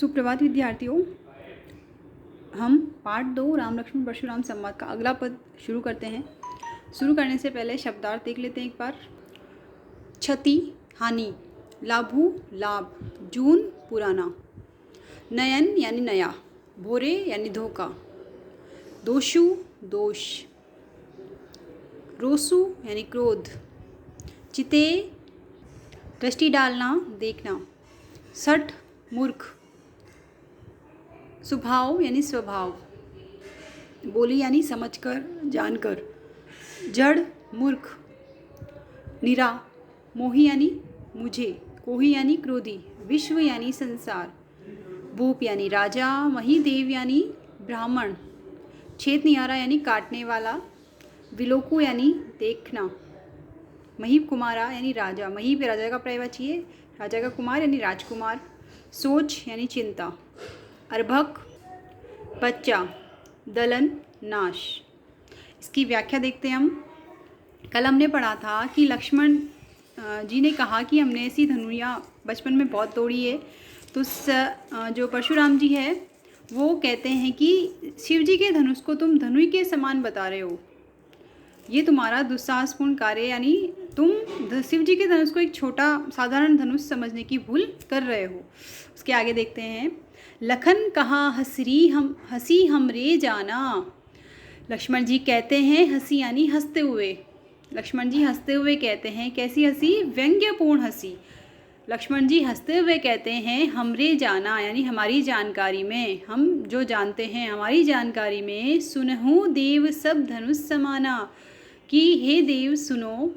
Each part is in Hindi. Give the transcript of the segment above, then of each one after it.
सुप्रभात विद्यार्थियों। हम पाठ 2 राम लक्ष्मण परशुराम संवाद का अगला पद शुरू करते हैं। शुरू करने से पहले शब्दार्थ देख लेते हैं एक बार। क्षति हानि, लाभु लाभ, जून पुराना, नयन यानी नया, भोरे यानी धोखा, दोषु दोष, रोसु यानी क्रोध, चिते दृष्टि डालना देखना, सठ मूर्ख, स्वभाव यानी स्वभाव, बोली यानी समझकर जानकर, जड़ मूर्ख, निरा मोही यानी मुझे, कोही यानी क्रोधी, विश्व यानी संसार, भूप यानी राजा, महीदेव यानी ब्राह्मण, छेद निहारा यानी काटने वाला, विलोकु यानी देखना, महीप कुमारा यानी राजा, महीप राजा का पर्यायवाची है, राजा का कुमार यानी राजकुमार, सोच यानी चिंता, अर्भक बच्चा, दलन नाश। इसकी व्याख्या देखते हैं हम। कल हमने पढ़ा था कि लक्ष्मण जी ने कहा कि हमने ऐसी धनुया बचपन में बहुत तोड़ी है। तो जो परशुराम जी है वो कहते हैं कि शिव जी के धनुष को तुम धनुई के समान बता रहे हो, ये तुम्हारा दुस्साहसपूर्ण कार्य, यानी तुम शिव जी के धनुष को एक छोटा साधारण धनुष समझने की भूल कर रहे हो। उसके आगे देखते हैं। लखन कहा हंसी हमरे जाना। लक्ष्मण जी कहते हैं हंसी यानी हंसते हुए। लक्ष्मण जी हंसते हुए कहते हैं, कैसी हंसी? व्यंग्यपूर्ण हंसी। लक्ष्मण जी हंसते हुए कहते हैं हमरे जाना यानी हमारी जानकारी में, हम जो जानते हैं हमारी जानकारी में, सुनहु देव सब धनुष समाना, कि हे देव सुनो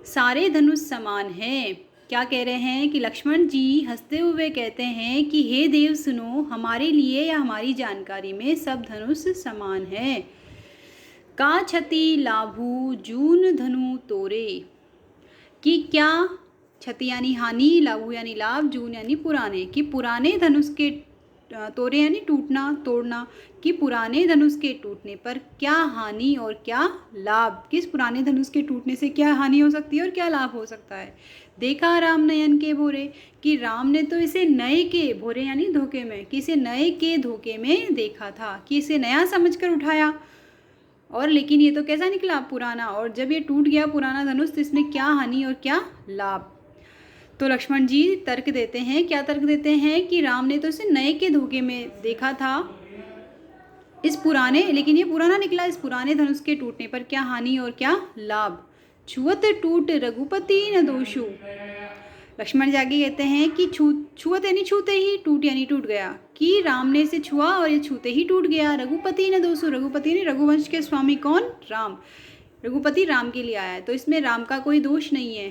सारे धनुष समान हैं। क्या कह रहे हैं कि लक्ष्मण जी हंसते हुए कहते हैं कि हे देव सुनो, हमारे लिए या हमारी जानकारी में सब धनुष समान है। का क्षति लाभु जून धनु तोरे, कि क्या क्षति यानी हानि, लाभु यानी लाभ, जून यानी पुराने, कि पुराने धनुष के तोरे यानी टूटना तोड़ना, कि पुराने धनुष के टूटने पर क्या हानि और क्या लाभ, किस पुराने धनुष के टूटने से क्या हानि हो सकती है और क्या लाभ हो सकता है। देखा राम नयन के भोरे, कि राम ने तो इसे नए के भोरे यानी धोखे में, कि इसे नए के धोखे में देखा था, कि इसे नया समझकर उठाया, और लेकिन ये तो कैसा निकला? पुराना। और जब ये टूट गया पुराना धनुष तो इसमें क्या हानि और क्या लाभ। तो लक्ष्मण जी तर्क देते हैं। क्या तर्क देते हैं? कि राम ने तो इसे नए के धोखे में देखा था, इस पुराने, लेकिन ये पुराना निकला, इस पुराने धनुष के टूटने पर क्या हानि और क्या लाभ। छुअत टूट रघुपति न दोषु। लक्ष्मण जी आगे कहते हैं कि छुअत यानी छूते ही, टूट यानी टूट गया, कि राम ने इसे छुआ और ये छूते ही टूट गया। रघुपति न दोषु, रघुपति ने रघुवंश के स्वामी कौन? राम। रघुपति राम के लिए आया है, तो इसमें राम का कोई दोष नहीं है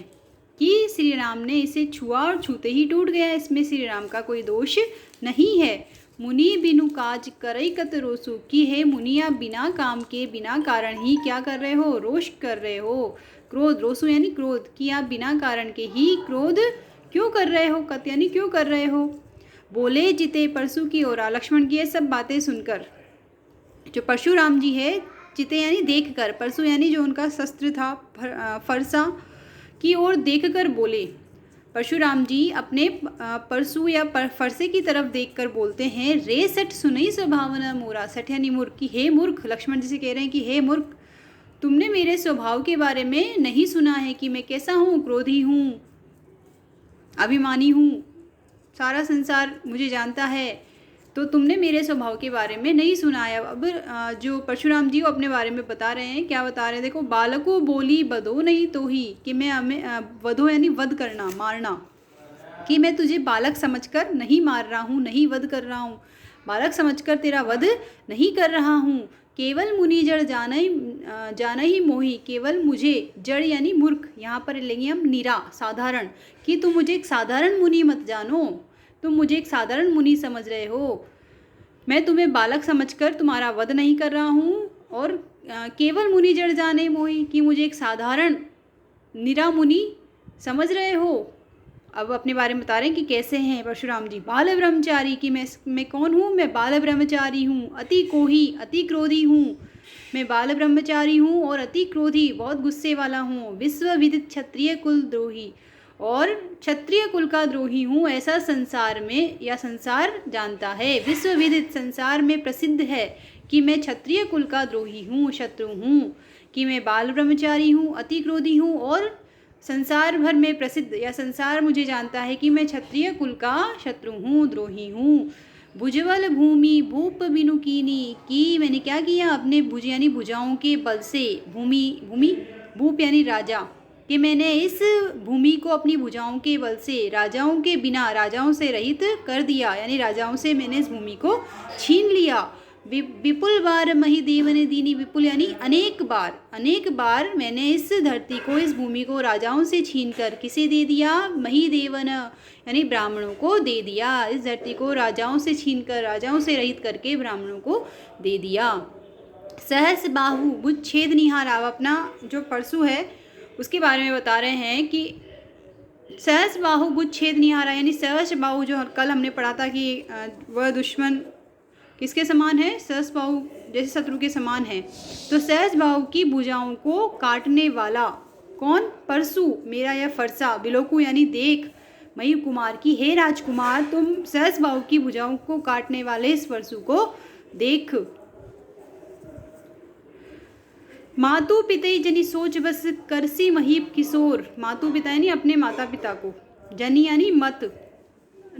कि श्री राम ने इसे छुआ और छूते ही टूट गया, इसमें श्री राम का कोई दोष नहीं है। मुनि बिनु काज करई कत रोसु, कि हे मुनि आप बिना काम के बिना कारण ही क्या कर रहे हो? रोष कर रहे हो। क्रोध, रोसु यानी क्रोध, कि आप बिना कारण के ही क्रोध क्यों कर रहे हो? कत यानी क्यों कर रहे हो। बोले जिते परशु की ओरा। लक्ष्मण की ये सब बातें सुनकर जो परशुराम जी है, चिते यानी देख कर, परशु यानी जो उनका शस्त्र था फरसा, की ओर देखकर बोले। परशुराम जी अपने परशु या फरसे की तरफ देखकर बोलते हैं, रे सठ सुनई स्वभावना मोरा। सठ यानी मूर्ख, कि हे मूर्ख, लक्ष्मण जी से कह रहे हैं कि हे मूर्ख, तुमने मेरे स्वभाव के बारे में नहीं सुना है कि मैं कैसा हूँ? क्रोधी हूँ, अभिमानी हूँ, सारा संसार मुझे जानता है, तो तुमने मेरे स्वभाव के बारे में नहीं सुना है। अब जो परशुराम जी वो अपने बारे में बता रहे हैं। क्या बता रहे हैं? देखो, बालको बोली बदो नहीं तो ही, कि मैं वधो यानी वध करना, मारना, कि मैं तुझे बालक समझकर नहीं मार रहा हूँ, नहीं वध कर रहा हूँ, बालक समझकर तेरा वध नहीं कर रहा हूँ। केवल मुनि जड़ जाना ही मोही, केवल मुझे, जड़ यानी मूर्ख, यहाँ पर लेंगे हम निरा, साधारण, कि तुम मुझे एक साधारण मुनि मत जानो, तुम मुझे एक साधारण मुनि समझ रहे हो। मैं तुम्हें बालक समझकर तुम्हारा वध नहीं कर रहा हूँ। और केवल मुनि जड़ जाने मोही, कि मुझे एक साधारण निरा मुनि समझ रहे हो। अब अपने बारे में बता रहे हैं कि कैसे हैं परशुराम जी। बाल ब्रह्मचारी, कि मैं कौन हूँ? मैं बाल ब्रह्मचारी हूँ। अति कोही, अति क्रोधी हूँ, मैं बाल ब्रह्मचारी हूँ और अति क्रोधी, बहुत गुस्से वाला हूँ। विश्व विदित क्षत्रिय कुल द्रोही, और क्षत्रिय कुल का द्रोही हूँ ऐसा संसार में या संसार जानता है। विश्व विदित संसार में प्रसिद्ध है कि मैं क्षत्रिय कुल का द्रोही हूँ, शत्रु हूँ, कि मैं बाल ब्रह्मचारी हूँ, अति क्रोधी हूँ, और संसार भर में प्रसिद्ध या संसार मुझे जानता है कि मैं क्षत्रिय कुल का शत्रु हूँ, द्रोही हूँ। भुजबल भूमि भूप बिनुकीनी, कि मैंने क्या किया, अपने भुज यानी भुजाओं के बल से, भूमि भूप यानी राजा, कि मैंने इस भूमि को अपनी भुजाओं के बल से राजाओं के बिना, राजाओं से रहित कर दिया, यानी राजाओं से मैंने इस भूमि को छीन लिया। विपुल बार महिदेव ने दीनी, विपुल यानी अनेक बार मैंने इस धरती को, इस भूमि को राजाओं से छीन कर किसे दे दिया, महिदेवन यानी ब्राह्मणों को दे दिया। इस धरती को राजाओं से छीन कर, राजाओं से रहित करके ब्राह्मणों को दे दिया। सहस बाहु बुझ छेद निहारा, अपना जो परशु है उसके बारे में बता रहे हैं कि सहस बाहु बुझ छेद निहारा, यानी सहस बाहु जो कल हमने पढ़ा था कि वह दुश्मन किसके समान है, सहस बाहु जैसे शत्रु के समान है। तो सहस बाहु की भुजाओं को काटने वाला कौन, परशु मेरा यह फरसा, बिलोकु यानी देख, मयूर कुमार की, हे राजकुमार तुम सहस बाहु की भुजाओं को काटने वाले इस परशु को देख। मातु पिते जनी सोच बस करसी महीप किशोर, मातु पिता यानी अपने माता पिता को, जनी यानी मत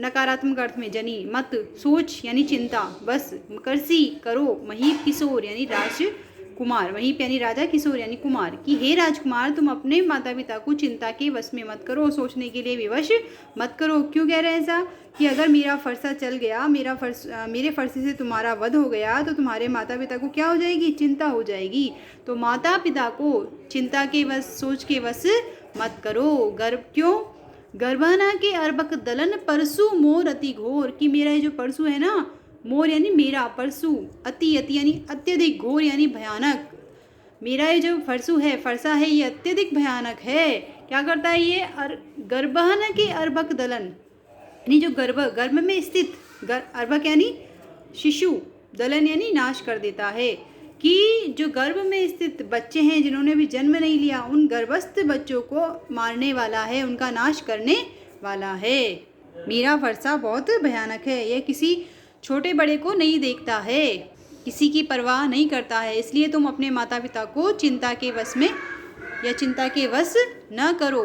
नकारात्मक अर्थ में, जनी मत, सोच यानी चिंता, बस करसी करो, महीप किशोर यानी राजकुमार, महीप यानी राजा, किशोर यानी कुमार, कि हे राजकुमार तुम अपने माता पिता को चिंता के वश में मत करो, सोचने के लिए विवश मत करो। क्यों कह रहे हैं ऐसा, कि अगर मेरा फरसा चल गया, मेरे फरसे से तुम्हारा वध हो गया तो तुम्हारे माता पिता को क्या हो जाएगी, चिंता हो जाएगी। तो माता पिता को चिंता के वश, सोच के वश मत करो। गर्भ क्यों, गर्भना के अर्भक दलन परशु मोर अति घोर, कि मेरा ये जो परशु है ना, मोर यानी मेरा, परशु अति यानी अत्यधिक, घोर यानी भयानक, मेरा ये जो फरसा है ये अत्यधिक भयानक है। क्या करता है ये, गर्भना के अर्भक दलन यानी जो गर्भ में स्थित, अर्भक यानी शिशु, दलन यानी नाश कर देता है, कि जो गर्भ में स्थित बच्चे हैं जिन्होंने भी जन्म नहीं लिया, उन गर्भस्थ बच्चों को मारने वाला है, उनका नाश करने वाला है। मेरा फरसा बहुत भयानक है, यह किसी छोटे बड़े को नहीं देखता है, किसी की परवाह नहीं करता है, इसलिए तुम अपने माता पिता को चिंता के वश में या चिंता के वश न करो।